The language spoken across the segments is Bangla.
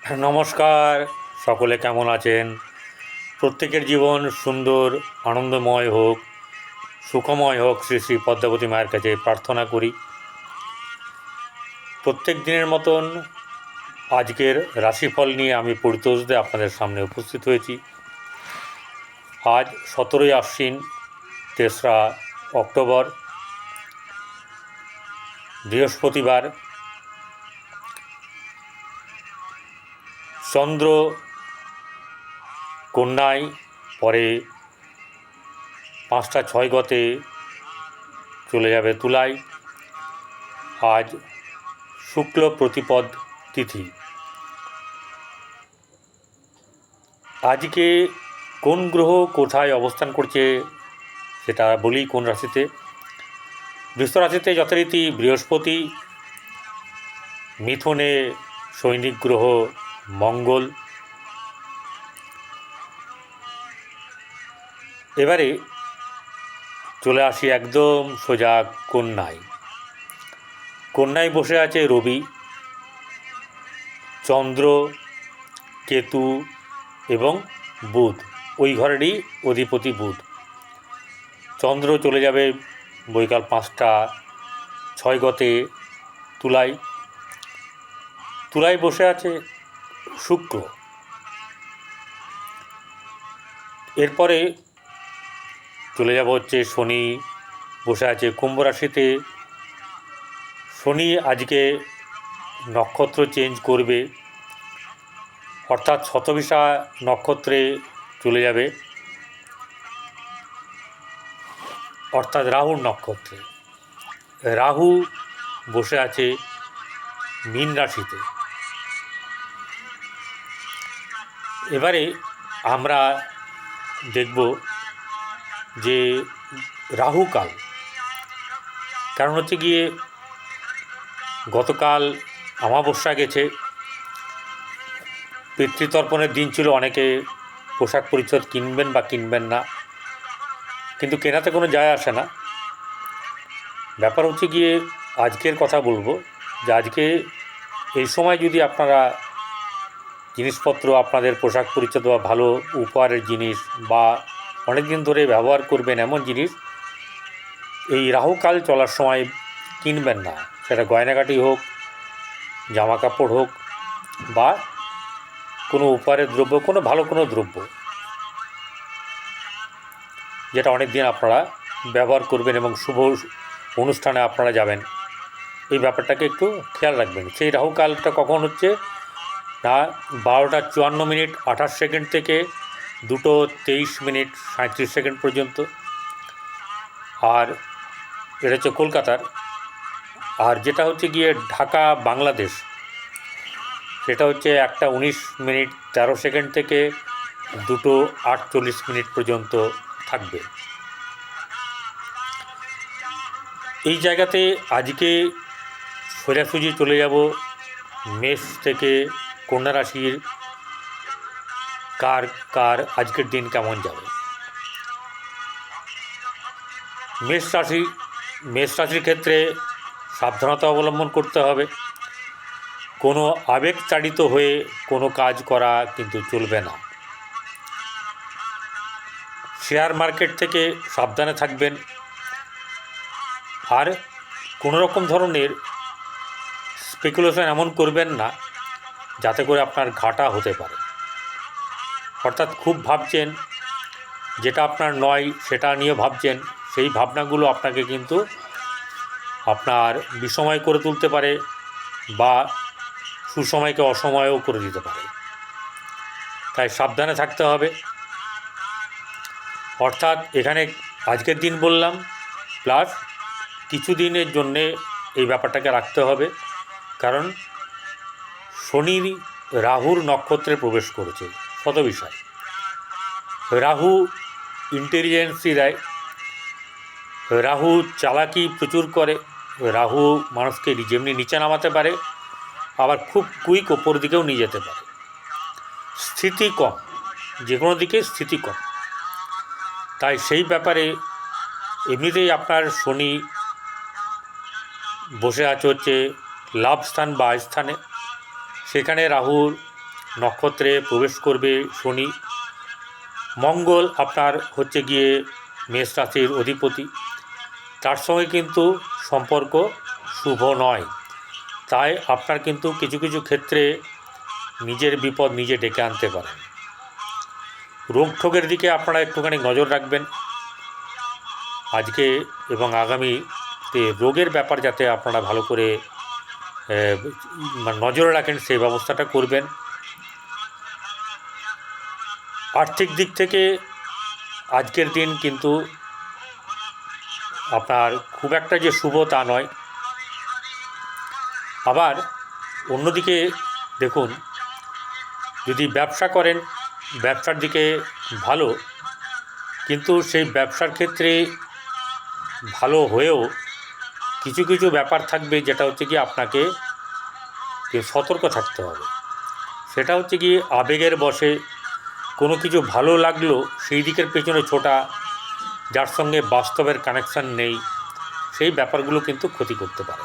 নমস্কার, সকলে কেমন আছেন? প্রত্যেকের জীবন সুন্দর, আনন্দময় হোক, সুখময় হোক, শ্রী শ্রী পদ্মাবতী মায়ের কাছে প্রার্থনা করি। প্রত্যেক দিনের মতন আজকের রাশিফল নিয়ে আমি পরিতোষদে আপনাদের সামনে উপস্থিত হয়েছি। আজ 17ই আশ্বিন, 3রা অক্টোবর, বৃহস্পতিবার। চন্দ্র কন্যায়, পরে 5টা 6 গতে চলে যাবে তুলায়। আজ শুক্ল প্রতিপদ তিথি। আজকে কোন গ্রহ কোথায় অবস্থান করছে সেটা বলি। কোন রাশিতে? বৃষ রাশিতে যথারীতি বৃহস্পতি, মিথুনে সৈনিক গ্রহ মঙ্গল। এবারে চলে আসি একদম সোজা কন্যায়। কন্যায় বসে আছে রবি, চন্দ্র, কেতু এবং বুধ। ওই ঘরেরই অধিপতি বুধ। চন্দ্র চলে যাবে বৈকাল 5টা 6 গতে তুলায়। তুলায় বসে আছে শুক্র। এরপরে চলে যাব হচ্ছে শনি, বসে আছে কুম্ভ রাশিতে। শনি আজকে নক্ষত্র চেঞ্জ করবে, অর্থাৎ শতবিশা নক্ষত্রে চলে যাবে, অর্থাৎ রাহুর নক্ষত্রে। রাহু বসে আছে মীন রাশিতে। এবারে আমরা দেখব যে রাহুকাল, কারণ হচ্ছে গিয়ে গতকাল অমাবস্যা গেছে, পিতৃতর্পণের দিন ছিল। অনেকে পোশাক পরিচ্ছদ কিনবেন বা কিনবেন না, কিন্তু কেনাতে কোনো যায় আসে না। ব্যাপার হচ্ছে গিয়ে আজকের কথা বলবো যে আজকে এই সময় যদি আপনারা জিনিসপত্র, আপনাদের পোশাক পরিচ্ছদ বা ভালো উপহারের জিনিস বা অনেক দিন ধরে ব্যবহার করবেন এমন জিনিস এই রাহুকাল চলার সময় কিনবেন না। সেটা গয়নাগাটি হোক, জামা কাপড় হোক, বা কোনো উপহারের দ্রব্য, কোনো ভালো কোনো দ্রব্য যেটা অনেক দিন আপনারা ব্যবহার করবেন এবং শুভ অনুষ্ঠানে আপনারা যাবেন, এই ব্যাপারটাকে একটু খেয়াল রাখবেন। সেই রাহুকালটা কখন হচ্ছে না, 12টা 54 মিনিট 28 সেকেন্ড থেকে 2টো 23 মিনিট 37 সেকেন্ড পর্যন্ত। আর এটা হচ্ছে কলকাতার। আর যেটা হচ্ছে গিয়ে ঢাকা বাংলাদেশ, সেটা হচ্ছে 1টা 19 মিনিট 13 সেকেন্ড থেকে 2টো 48 মিনিট পর্যন্ত থাকবে। এই জায়গাতে আজকে সোজাসুজি চলে যাব মেষ থেকে কন্যা রাশির কার কার আজকের দিন কেমন যাবে। মেষ রাশির ক্ষেত্রে সাবধানতা অবলম্বন করতে হবে। কোনো আবেগতাড়িত হয়ে কোনো কাজ করা কিন্তু চলবে না। শেয়ার মার্কেট থেকে সাবধানে থাকবেন। আর কোনো রকম ধরনের স্পেকুলেশন এমন করবেন না যাতে করে আপনার ঘাটা হতে পারে। অর্থাৎ খুব ভাবছেন, যেটা আপনার নয় সেটা নিয়ে ভাবছেন, সেই ভাবনাগুলো আপনাকে কিন্তু আপনার বিষময় করে তুলতে পারে বা সুসময়কে অসময়ও করে দিতে পারে। তাই সাবধানে থাকতে হবে। অর্থাৎ এখানে আজকের দিন বললাম, প্লাস কিছু দিনের জন্যে এই ব্যাপারটাকে রাখতে হবে, কারণ শনি রাহুর নক্ষত্রে প্রবেশ করেছে শতবিশায়। রাহু ইন্টেলিজেন্সি দেয়, রাহু চালাকি প্রচুর করে, রাহু মানুষকে যেমনি নিচে নামাতে পারে, আবার খুব কুইক ওপর দিকেও নিয়ে যেতে পারে। স্থিতি কম, যে কোনো দিকে স্থিতি কম। তাই সেই ব্যাপারে এমনিতেই আপনার শনি বসে আছে হচ্ছে লাভ স্থান বা স্থানে, সেখানে রাহুর নক্ষত্রে প্রবেশ করবে শনি। মঙ্গল আপনার হচ্ছে গিয়ে মেষ রাশির অধিপতি, তার সঙ্গে কিন্তু সম্পর্ক শুভ নয়। তাই আপনার কিন্তু কিছু কিছু ক্ষেত্রে নিজের বিপদ নিজে ডেকে আনতে পারেন। রোগ ঠোকের দিকে আপনারা একটুখানি নজর রাখবেন আজকে এবং আগামীতে। রোগের ব্যাপার যাতে আপনারা ভালো করে নজরে রাখেন সেই ব্যবস্থাটা করবেন। আর্থিক দিক থেকে আজকের দিন কিন্তু আপনার খুব একটা যে শুভ তা নয়। আবার অন্যদিকে দেখুন, যদি ব্যবসা করেন ব্যবসার দিকে ভালো, কিন্তু সেই ব্যবসার ক্ষেত্রে ভালো হয়েও কিছু কিছু ব্যাপার থাকবে যেটা হচ্ছে কি আপনাকে সতর্ক থাকতে হবে। সেটা হচ্ছে কি আবেগের বশে কোনো কিছু ভালো লাগলো সেই দিকের পেছনে ছোটা, যার সঙ্গে বাস্তবের কানেকশান নেই, সেই ব্যাপারগুলো কিন্তু ক্ষতি করতে পারে।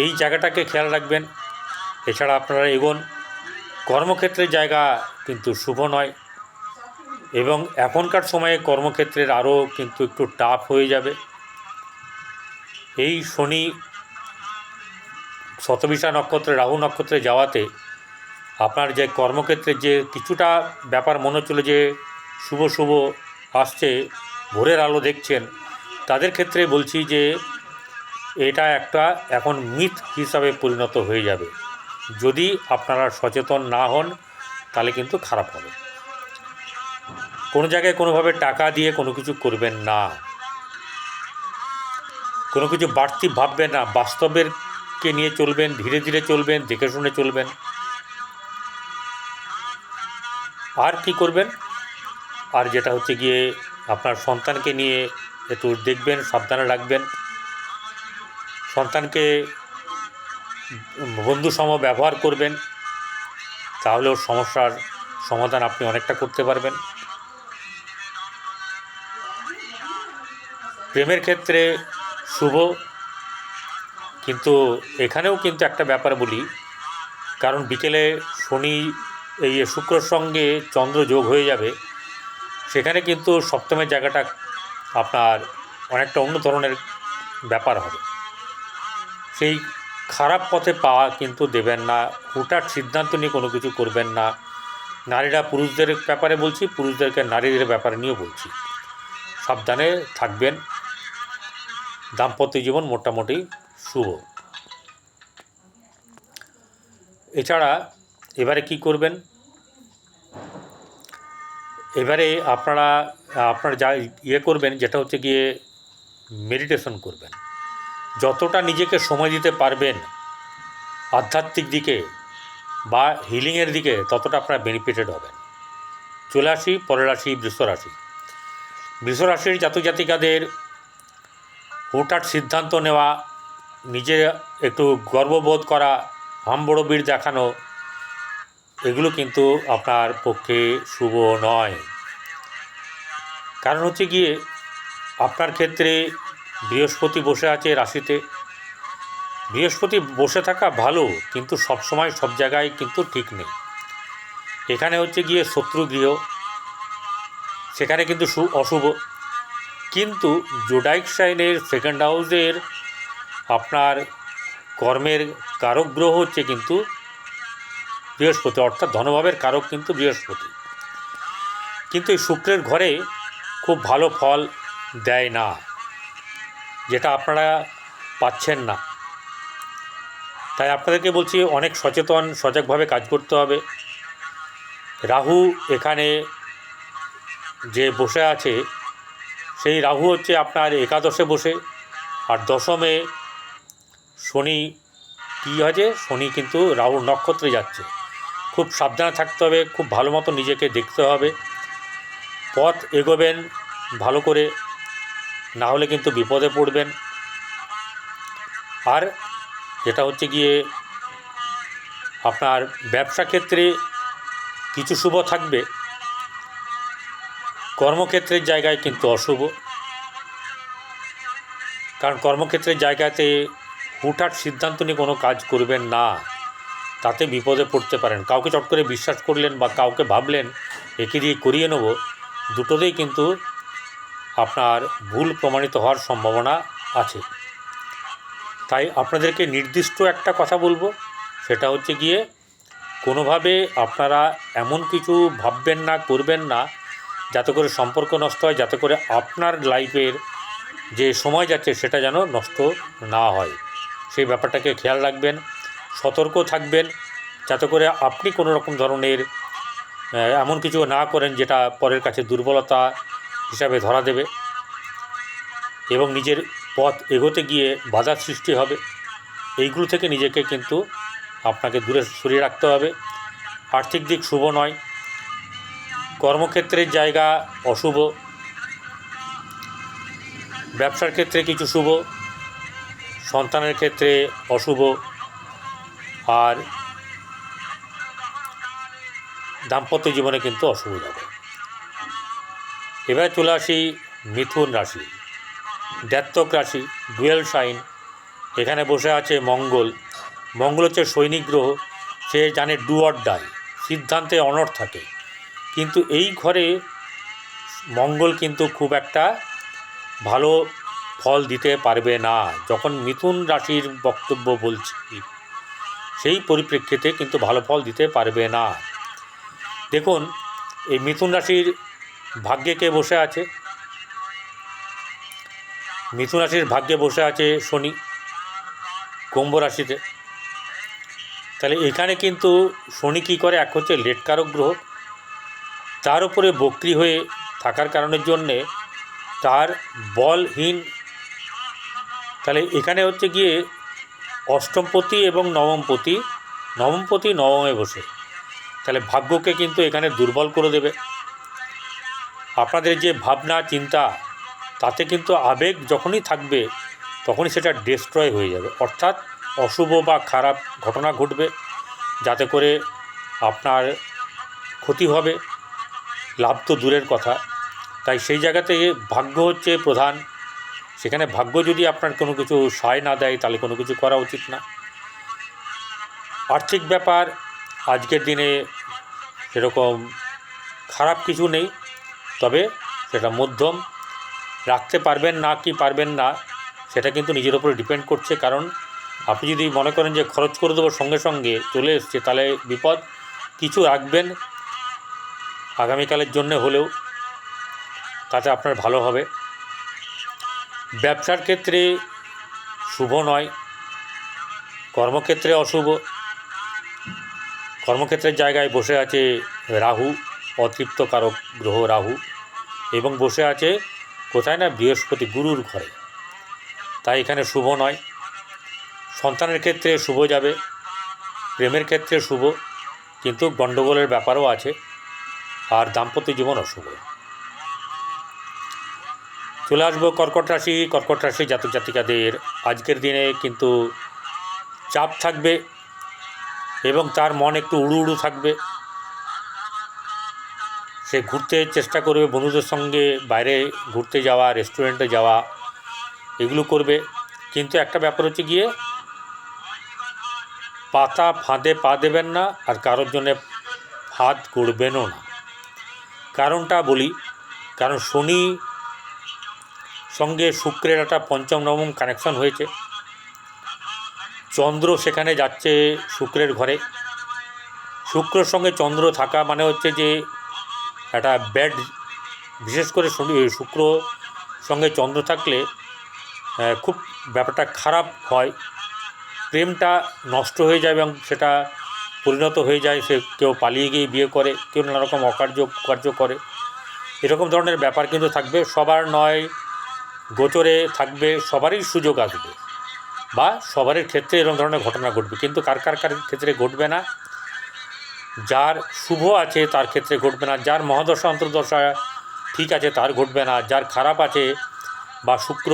এই জায়গাটাকে খেয়াল রাখবেন। এছাড়া আপনারা এগোন, কর্মক্ষেত্রের জায়গা কিন্তু শুভ নয় এবং এখনকার সময়ে কর্মক্ষেত্রের আরও কিন্তু একটু টাফ হয়ে যাবে। এই শনি শতবিশা নক্ষত্রে রাহু নক্ষত্রে যাওয়াতে আপনার যে কর্মক্ষেত্রে যে কিছুটা ব্যাপার মনে হচ্ছিল যে শুভ শুভ আসছে, ভোরের আলো দেখছেন, তাদের ক্ষেত্রে বলছি যে এটা একটা এখন মিথ হিসাবে পরিণত হয়ে যাবে। যদি আপনারা সচেতন না হন তাহলে কিন্তু খারাপ হবে। কোনো জায়গায় কোনোভাবে টাকা দিয়ে কোনো কিছু করবেন না, কোনো কিছু বাড়তি ভাববেন না, বাস্তবেরকে নিয়ে চলবেন, ধীরে ধীরে চলবেন, দেখে শুনে চলবেন। আর কি করবেন, আর যেটা হচ্ছে গিয়ে আপনার সন্তানকে নিয়ে একটু দেখবেন, সাবধানে রাখবেন। সন্তানকে বন্ধুসম ব্যবহার করবেন, তাহলে ওর সমস্যার সমাধান আপনি অনেকটা করতে পারবেন। প্রেমের ক্ষেত্রে শুভ, কিন্তু এখানেও কিন্তু একটা ব্যাপার বলি, কারণ বিকেলে শনি এই শুক্রর সঙ্গে চন্দ্র যোগ হয়ে যাবে, সেখানে কিন্তু সপ্তমের জায়গাটা আপনার অনেকটা অন্য ধরনের ব্যাপার হবে। সেই খারাপ পথে পা কিন্তু দেবেন না, হুটহাট সিদ্ধান্ত নিয়ে কোনো কিছু করবেন না। নারীরা পুরুষদের ব্যাপারে বলছি, পুরুষদেরকে নারীদের ব্যাপারে নিয়েও বলছি, সাবধানে থাকবেন। দাম্পত্য জীবন মোটামুটি শুভ। এছাড়া এবারে কি করবেন, এবারে আপনারা যা করবেন যেটা হচ্ছে গিয়ে মেডিটেশন করবেন। যতটা নিজেকে সময় দিতে পারবেন আধ্যাত্মিক দিকে বা হিলিংয়ের দিকে, ততটা আপনারা বেনিফিটেড হবেন। চলে আসি পরের রাশি বৃষরাশি। বৃষরাশির জাতক জাতিকাদের হুটহাট সিদ্ধান্ত নেওয়া, নিজে একটু গর্ববোধ করা, হাম্বড়বীর দেখানো, এগুলো কিন্তু আপনার পক্ষে শুভ নয়। কারণ হচ্ছে গিয়ে আপনার ক্ষেত্রে বৃহস্পতি বসে আছে রাশিতে। বৃহস্পতি বসে থাকা ভালো, কিন্তু সবসময় সব জায়গায় কিন্তু ঠিক নেই। এখানে হচ্ছে গিয়ে শত্রু গৃহ, সেখানে কিন্তু অশুভ। কিন্তু জোডাইক সাইনের সেকেন্ড হাউসের আপনার কর্মের কারক গ্রহ হচ্ছে কিন্তু বৃহস্পতি, অর্থাৎ ধনভাবের কারক কিন্তু বৃহস্পতি। কিন্তু এই শুক্রের ঘরে খুব ভালো ফল দেয় না, যেটা আপনারা পাচ্ছেন না। তাই আপনাদেরকে বলছি অনেক সজাগভাবে কাজ করতে হবে। রাহু এখানে যে বসে আছে, সেই রাহু হচ্ছে আপনার একাদশে বসে, আর দশমে শনি কী হয়েছে, শনি কিন্তু রাহুর নক্ষত্রে যাচ্ছে। খুব সাবধানে থাকতে হবে, খুব ভালো মতো নিজেকে দেখতে হবে, পথ এগোবেন ভালো করে, না হলে কিন্তু বিপদে পড়বেন। আর যেটা হচ্ছে গিয়ে আপনার ব্যবসা ক্ষেত্রে কিছু শুভ থাকবে, কর্মক্ষেত্রের জায়গায় কিন্তু অশুভ। কারণ কর্মক্ষেত্রের জায়গাতে হুটহাট সিদ্ধান্ত নিয়ে কোনো কাজ করবেন না, তাতে বিপদে পড়তে পারেন। কাউকে চট করে বিশ্বাস করলেন বা কাউকে ভাবলেন একে দিয়ে করিয়ে নেব, দুটোতেই কিন্তু আপনার ভুল প্রমাণিত হওয়ার সম্ভাবনা আছে। তাই আপনাদেরকে নির্দিষ্ট একটা কথা বলবো, সেটা হচ্ছে গিয়ে কোনোভাবে আপনারা এমন কিছু ভাববেন না, করবেন না যাতে করে সম্পর্ক নষ্ট হয়, যাতে করে আপনার লাইফের যে সময় যাচ্ছে সেটা যেন নষ্ট না হয়। সেই ব্যাপারটাকে খেয়াল রাখবেন, সতর্ক থাকবেন, যাতে করে আপনি কোনো রকম ধরনের এমন কিছু না করেন যেটা পরের কাছে দুর্বলতা হিসাবে ধরা দেবে এবং নিজের পথ এগোতে গিয়ে বাধার সৃষ্টি হবে। এইগুলো থেকে নিজেকে কিন্তু আপনাকে দূরে সরিয়ে রাখতে হবে। আর্থিক দিক শুভ নয়, কর্মক্ষেত্রের জায়গা অশুভ, ব্যবসার ক্ষেত্রে কিছু শুভ, সন্তানের ক্ষেত্রে অশুভ, আর দাম্পত্য জীবনে কিন্তু অশুভ যাবে। এবার চলে আসি মিথুন রাশি, দ্ব্যর্থক রাশি, ডুয়েল সাইন। এখানে বসে আছে মঙ্গল। মঙ্গল হচ্ছে সৈনিক গ্রহ, সে জানে ডু অর ডাই, সিদ্ধান্তে অনড় থাকে। কিন্তু এই ঘরে মঙ্গল কিন্তু খুব একটা ভালো ফল দিতে পারবে না। যখন মিথুন রাশির বক্তব্য বলছি, সেই পরিপ্রেক্ষিতে কিন্তু ভালো ফল দিতে পারবে না। দেখুন, এই মিথুন রাশির ভাগ্যে কে বসে আছে? মিথুন রাশির ভাগ্যে বসে আছে শনি, কুম্ভ রাশিতে। তাহলে এখানে কিন্তু শনি কী করে, এক হচ্ছে লেটকারক গ্রহ, তার উপরে বক্রী হয়ে থাকার কারণের জন্যে তার বলহীন। তাহলে এখানে হচ্ছে গিয়ে অষ্টমপতি এবং নবমপতি, নবমে বসে, তাহলে ভাগ্যকে কিন্তু এখানে দুর্বল করে দেবে। আপনাদের যে ভাবনা চিন্তা, তাতে কিন্তু আবেগ যখনই থাকবে তখনই সেটা ডিস্ট্রয় হয়ে যাবে, অর্থাৎ অশুভ বা খারাপ ঘটনা ঘটবে, যাতে করে আপনার ক্ষতি হবে, লাভ তো দূরের কথা। তাই সেই জায়গাতে ভাগ্য হচ্ছে প্রধান। সেখানে ভাগ্য যদি আপনার কোনো কিছু সায় না দেয়, তাহলে কোনো কিছু করা উচিত না। আর্থিক ব্যাপার আজকের দিনে সেরকম খারাপ কিছু নেই, তবে সেটা মধ্যম। রাখতে পারবেন না কি পারবেন না, সেটা কিন্তু নিজের উপরে ডিপেন্ড করছে। কারণ আপনি যদি মনে করেন যে খরচ করে দেবো, সঙ্গে সঙ্গে চলে এসছে, তাহলে বিপদ। কিছু রাখবেন আগামীকালের জন্য হলেও, তাতে আপনার ভালো হবে। ব্যবসার ক্ষেত্রে শুভ নয়, কর্মক্ষেত্রে অশুভ। কর্মক্ষেত্রের জায়গায় বসে আছে রাহু, অতৃপ্তকারক গ্রহ রাহু, এবং বসে আছে কোথায় না, বৃহস্পতি, গুরুর ঘরে। তাই এখানে শুভ নয়। সন্তানের ক্ষেত্রে শুভ যাবে, প্রেমের ক্ষেত্রে শুভ, কিন্তু গণ্ডগোলের ব্যাপারও আছে, আর দাম্পত্য জীবন অশুভ। চলে আসবো কর্কট রাশি। কর্কট রাশি জাতক জাতিকাদের আজকের দিনে কিন্তু চাপ থাকবে এবং তার মন একটু উড়ু উড়ু থাকবে। সে ঘুরতে চেষ্টা করবে, বন্ধুদের সঙ্গে বাইরে ঘুরতে যাওয়া, রেস্টুরেন্টে যাওয়া, এগুলো করবে। কিন্তু একটা ব্যাপার হচ্ছে গিয়ে, পাতা ফাঁদে পা দেবেন না, আর কারোর জন্যে ফাঁদ করবেনও না। কারণটা বলি, কারণ শনি সঙ্গে শুক্রের একটা পঞ্চম নবম কানেকশন হয়েছে। চন্দ্র সেখানে যাচ্ছে শুক্রের ঘরে। শুক্রের সঙ্গে চন্দ্র থাকা মানে হচ্ছে যে একটা ব্যাড, বিশেষ করে শুক্র সঙ্গে চন্দ্র থাকলে খুব ব্যাপারটা খারাপ হয়। প্রেমটা নষ্ট হয়ে যায় এবং সেটা পরিণত হয়ে যায়, সে কেউ পালিয়ে গিয়ে বিয়ে করে, কেউ নানারকম কার্য করে। এরকম ধরনের ব্যাপার কিন্তু থাকবে। সবার নয়, গোচরে থাকবে, সবারই সুযোগ আসবে, বা সবারই ক্ষেত্রে এরকম ধরনের ঘটনা ঘটবে, কিন্তু কার ক্ষেত্রে ঘটবে না। যার শুভ আছে তার ক্ষেত্রে ঘটবে না, যার মহাদশা অন্তর্দশা ঠিক আছে তার ঘটবে না, যার খারাপ আছে বা শুক্র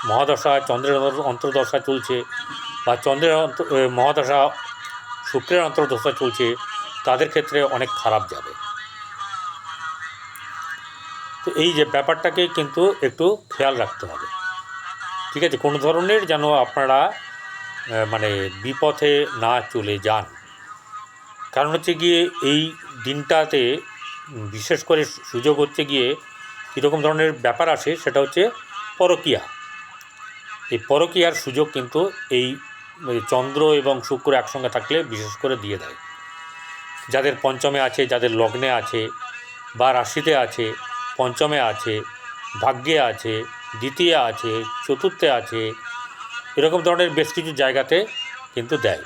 মহাদশা চন্দ্রের অন্তর্দশা চলছে, বা চন্দ্রের মহাদশা শুক্রের অন্তর্দশা চলছে, তাদের ক্ষেত্রে অনেক খারাপ যাবে। তো এই যে ব্যাপারটাকে কিন্তু একটু খেয়াল রাখতে হবে, ঠিক আছে? কোনো ধরনের যেন আপনারা মানে বিপথে না চলে যান। কারণ হচ্ছে গিয়ে এই দিনটাতে বিশেষ করে সুযোগ হচ্ছে গিয়ে কীরকম ধরনের ব্যাপার আসে, সেটা হচ্ছে পরকীয়া। এই পরকীয়ার সুযোগ কিন্তু এই চন্দ্র এবং শুক্র একসঙ্গে থাকলে বিশেষ করে দিয়ে দেয়। যাদের পঞ্চমে আছে, যাদের লগ্নে আছে বা রাশিতে আছে, পঞ্চমে আছে, ভাগ্যে আছে, দ্বিতীয় আছে, চতুর্থে আছে, এরকম ধরনের বেশ কিছু জায়গাতে কিন্তু দেয়।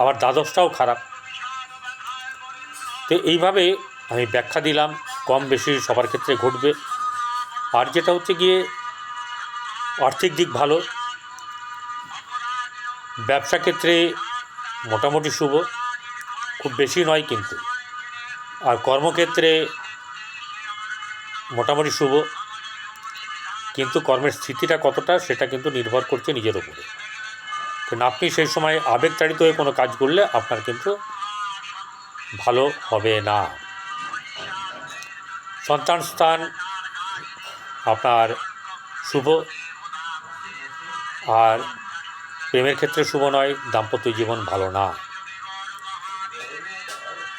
আবার দ্বাদশটাও খারাপ। তো এইভাবে আমি ব্যাখ্যা দিলাম, কম বেশি সবার ক্ষেত্রে ঘটবে। আর যেটা হচ্ছে গিয়ে আর্থিক দিক ভালো, ব্যবসা ক্ষেত্রে মোটামুটি শুভ, খুব বেশি নয় কিন্তু। আর কর্মক্ষেত্রে মোটামুটি শুভ, কিন্তু কর্মের স্থিতিটা কতটা সেটা কিন্তু নির্ভর করছে নিজের উপরে। কারণ আপনি সেই সময় আবেগতাড়িত হয়ে কোনো কাজ করলে আপনার কিন্তু ভালো হবে না। সন্তান স্থান আপনার শুভ, আর প্রেমের ক্ষেত্রে শুভ নয়, দাম্পত্য জীবন ভালো না।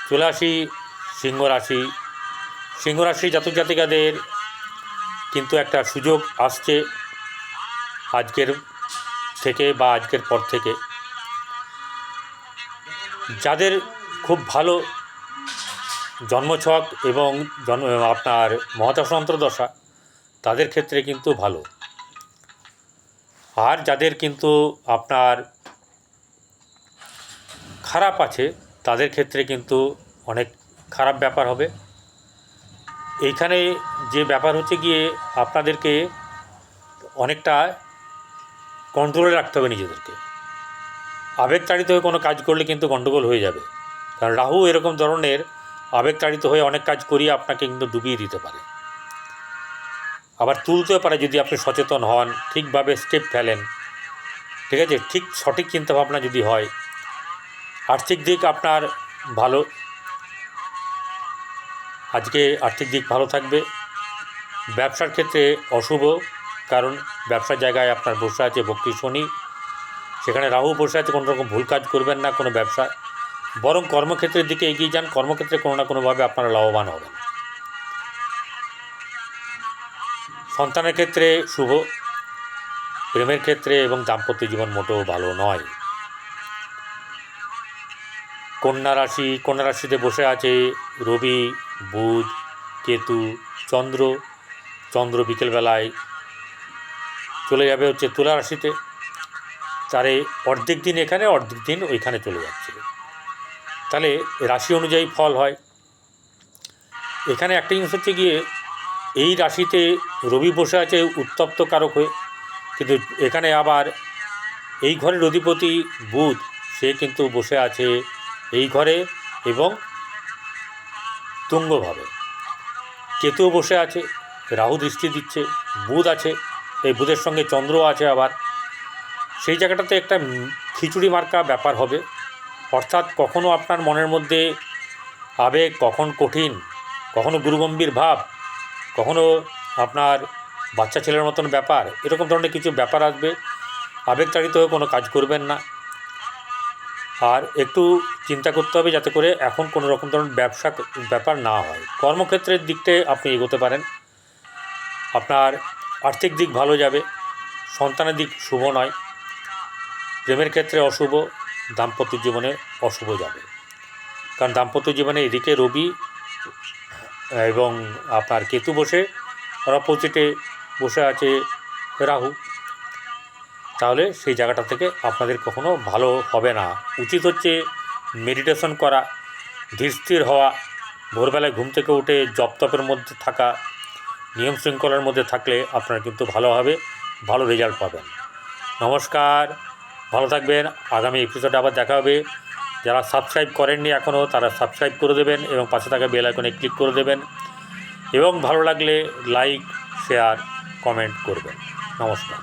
চলে আসি সিংহ রাশি। সিংহ রাশি জাতক জাতিকাদের কিন্তু একটা সুযোগ আসছে আজকের থেকে বা আজকের পর থেকে। যাদের খুব ভালো জন্মছক এবং আপনার মহাদশা অন্তর্দশা, তাদের ক্ষেত্রে কিন্তু ভালো। আর যাদের কিন্তু আপনার খারাপ আছে, তাদের ক্ষেত্রে কিন্তু অনেক খারাপ ব্যাপার হবে। এইখানে যে ব্যাপার হচ্ছে গিয়ে আপনাদেরকে অনেকটা কন্ট্রোলে রাখতে হবে নিজেদেরকে। আবেগতাড়িত হয়ে কোনো কাজ করলে কিন্তু গণ্ডগোল হয়ে যাবে। কারণ রাহু এরকম ধরনের আবেগতাড়িত হয়ে অনেক কাজ করিয়ে আপনাকে কিন্তু ডুবিয়ে দিতে পারে, আবার তুলতেও পারে যদি আপনি সচেতন হন, ঠিকভাবে স্টেপ ফেলেন, ঠিক আছে, ঠিক সঠিক চিন্তাভাবনা যদি হয়। আর্থিক দিক আপনার ভালো, আজকে আর্থিক দিক ভালো থাকবে। ব্যবসার ক্ষেত্রে অশুভ, কারণ ব্যবসার জায়গায় আপনার বসে আছে বক্রী শনি, সেখানে রাহু বসে আছে। কোনো রকম ভুল কাজ করবেন না কোনো ব্যবসা, বরং কর্মক্ষেত্রের দিকে এগিয়ে যান। কর্মক্ষেত্রে কোনো না কোনোভাবে আপনারা লাভবান হবেন। সন্তানের ক্ষেত্রে শুভ, প্রেমের ক্ষেত্রে এবং দাম্পত্য জীবন মোটেও ভালো নয়। কন্যা রাশি, কন্যা রাশিতে বসে আছে রবি, বুধ, কেতু, চন্দ্র বিকেলবেলায় চলে যাবে হচ্ছে তুলা রাশিতে। তারে অর্ধেক দিন এখানে, অর্ধেক দিন ওইখানে চলে যাচ্ছে। তাহলে রাশি অনুযায়ী ফল হয়। এখানে একটা জিনিস হচ্ছে গিয়ে, এই রাশিতে রবি বসে আছে উত্তপ্ত কারক হয়ে, কিন্তু এখানে আবার এই ঘরের অধিপতি বুধ, সে কিন্তু বসে আছে এই ঘরে এবং তুঙ্গভাবে। কেতুও বসে আছে, রাহু দৃষ্টি দিচ্ছে, বুধ আছে, এই বুধের সঙ্গে চন্দ্রও আছে। আবার সেই জায়গাটাতে একটা খিচুড়ি মার্কা ব্যাপার হবে। অর্থাৎ কখনো আপনার মনের মধ্যে আবেগ, কখন কঠিন, কখনো গুরুগম্ভীর ভাব, কখনো আপনার বাচ্চা ছেলের মতন ব্যাপার, এরকম ধরনের কিছু ব্যাপার আসবে। আবেগতাড়িত হয়ে কোনো কাজ করবেন না। আর একটু চিন্তা করতে হবে যাতে করে এখন কোনো রকম ধরনের ব্যাপার না হয়। কর্মক্ষেত্রের দিকটায় আপনি এগোতে পারেন, আপনার আর্থিক দিক ভালো যাবে। সন্তানের দিক শুভ নয়, প্রেমের ক্ষেত্রে অশুভ, দাম্পত্য জীবনে অশুভ যাবে। কারণ দাম্পত্য জীবনে এদিকে রবি এবং আপনার কেতু বসে, আর অপোজিটে বসে আছে রাহু। তাহলে সেই জায়গাটা থেকে আপনাদের কখনো ভালো হবে না। উচিত হচ্ছে মেডিটেশন করা, ধীর স্থির হওয়া, ভোরবেলায় ঘুম থেকে উঠে জপ তপের মধ্যে থাকা, নিয়ম শৃঙ্খলার মধ্যে থাকলে আপনারা কিন্তু ভালোভাবে ভালো রেজাল্ট পাবেন। নমস্কার, ভালো থাকবেন। আগামী এপিসোডে আবার দেখা হবে। যারা সাবস্ক্রাইব করেননি এখনও, তারা সাবস্ক্রাইব করে দেবেন এবং পাশে থাকা বেল আইকনে ক্লিক করে দেবেন, এবং ভালো লাগলে লাইক, শেয়ার, কমেন্ট করবেন। নমস্কার।